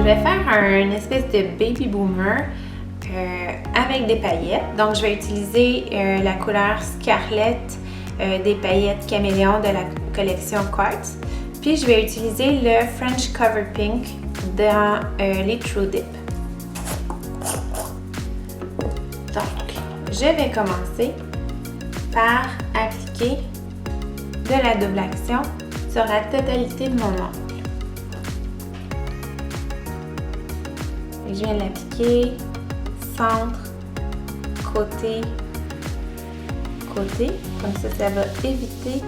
vais faire une espèce de baby boomer avec des paillettes. Donc, je vais utiliser la couleur Scarlet des paillettes caméléon de la collection Quartz. Puis, je vais utiliser le French Cover Pink dans les True Dip. Donc, je vais commencer par appliquer de la double action sur la totalité de mon ongle. Et je viens l'appliquer centre, côté, côté. Comme ça va éviter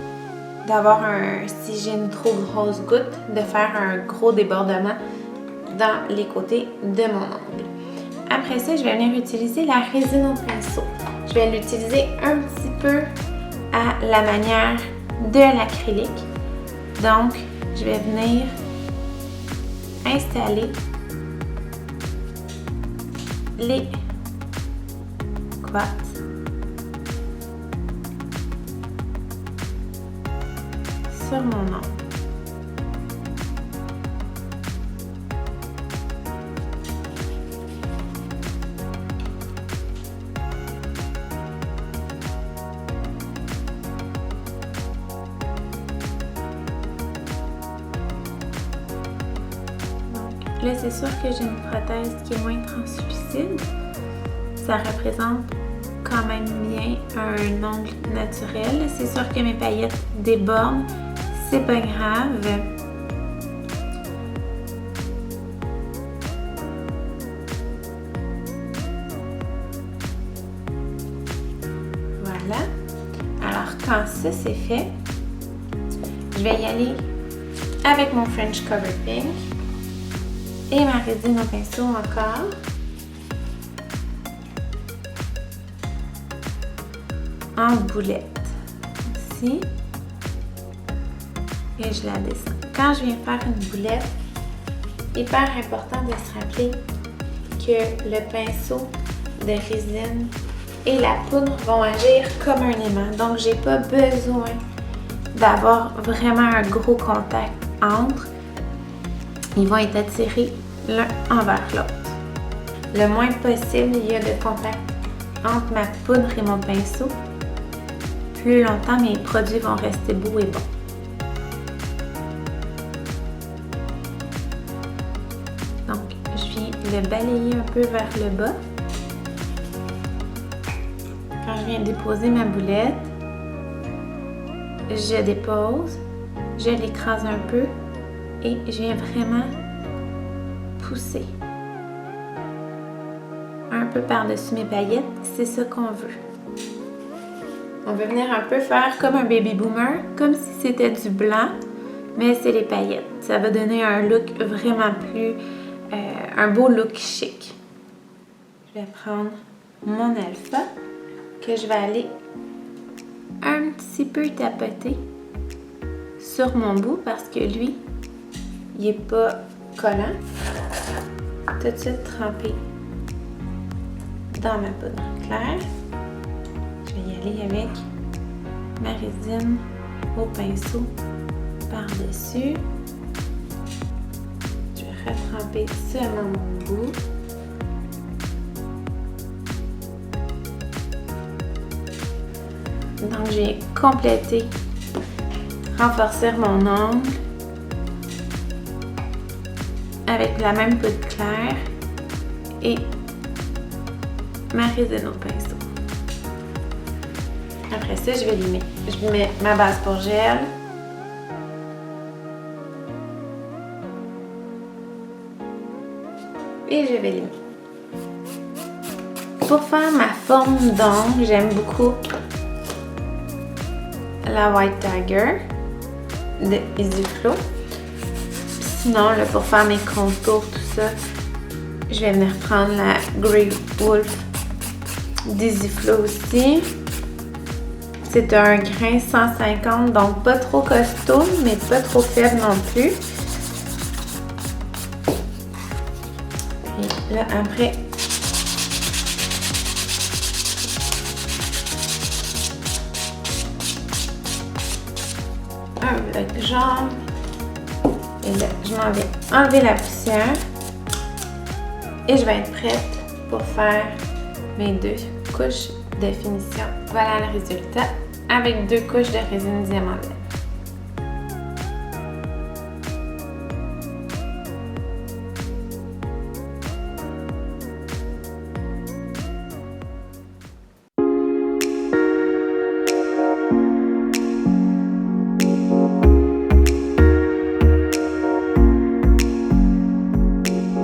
d'avoir si j'ai une trop grosse goutte, de faire un gros débordement dans les côtés de mon ongle. Après ça, je vais venir utiliser la résine au pinceau. Je vais l'utiliser un petit peu à la manière de l'acrylique. Donc, je vais venir installer les quartz sur mon ongle. Là, c'est sûr que j'ai une prothèse qui est moins translucide. Ça représente quand même bien un ongle naturel. C'est sûr que mes paillettes débordent, c'est pas grave. Voilà. Alors, quand ça c'est fait, je vais y aller avec mon French Cover Pink. Et ma résine au pinceau encore. En boulette. Ici. Et je la descends. Quand je viens faire une boulette, hyper important de se rappeler que le pinceau de résine et la poudre vont agir comme un aimant. Donc, j'ai pas besoin d'avoir vraiment un gros contact entre. Ils vont être attirés l'un envers l'autre. Le moins possible, il y a de contact entre ma poudre et mon pinceau. Plus longtemps, mes produits vont rester beaux et bons. Donc, je viens le balayer un peu vers le bas. Quand je viens déposer ma boulette, je dépose, je l'écrase un peu. Et je viens vraiment pousser un peu par-dessus mes paillettes. C'est ça qu'on veut. On veut venir un peu faire comme un baby boomer, comme si c'était du blanc, mais c'est les paillettes. Ça va donner un look vraiment plus, un beau look chic. Je vais prendre mon alpha, que je vais aller un petit peu tapoter sur mon bout parce que lui, il n'est pas collant. Tout de suite trempé dans ma poudre claire. Je vais y aller avec ma résine au pinceau par-dessus. Je vais retremper seulement mon bout. Donc j'ai complété, renforcer mon ongle avec la même poudre claire et ma résine au pinceau. Après ça, je vais limer. Je mets ma base pour gel. Et je vais limer. Pour faire ma forme d'ongle, j'aime beaucoup la White Tiger de Easy Flow. Sinon, là, pour faire mes contours, tout ça, je vais venir prendre la Grey Wolf d'Easy Flow aussi. C'est un grain 150, donc pas trop costaud, mais pas trop faible non plus. Et là, après, un bloc jaune. Et là, je m'en vais enlever la poussière. Et je vais être prête pour faire mes 2 couches de finition. Voilà le résultat avec 2 couches de résine diamant blanc.